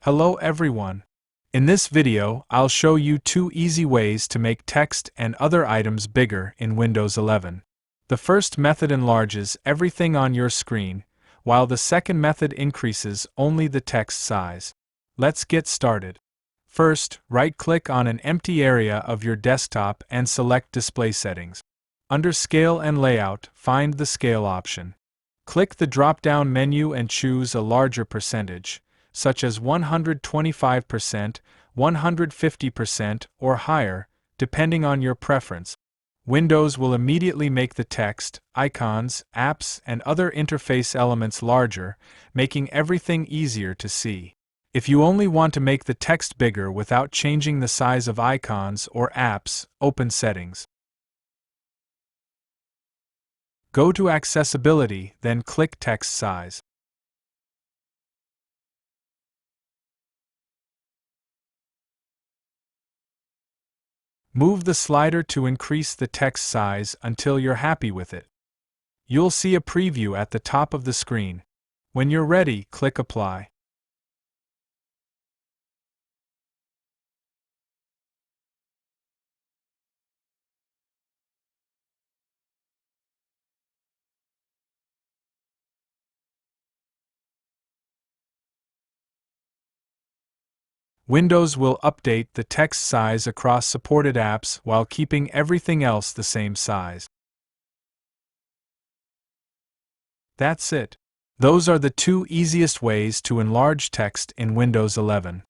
Hello everyone. In this video, I'll show you two easy ways to make text and other items bigger in Windows 11. The first method enlarges everything on your screen, while the second method increases only the text size. Let's get started. First, right-click on an empty area of your desktop and select Display Settings. Under Scale and Layout, find the Scale option. Click the drop-down menu and choose a larger percentage, such as 125%, 150%, or higher, depending on your preference. Windows will immediately make the text, icons, apps, and other interface elements larger, making everything easier to see. If you only want to make the text bigger without changing the size of icons or apps, open Settings. Go to Accessibility, then click Text Size. Move the slider to increase the text size until you're happy with it. You'll see a preview at the top of the screen. When you're ready, click Apply. Windows will update the text size across supported apps while keeping everything else the same size. That's it. Those are the two easiest ways to enlarge text in Windows 11.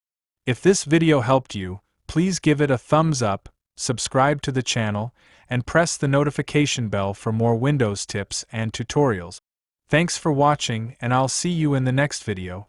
If this video helped you, please give it a thumbs up, subscribe to the channel, and press the notification bell for more Windows tips and tutorials. Thanks for watching, and I'll see you in the next video.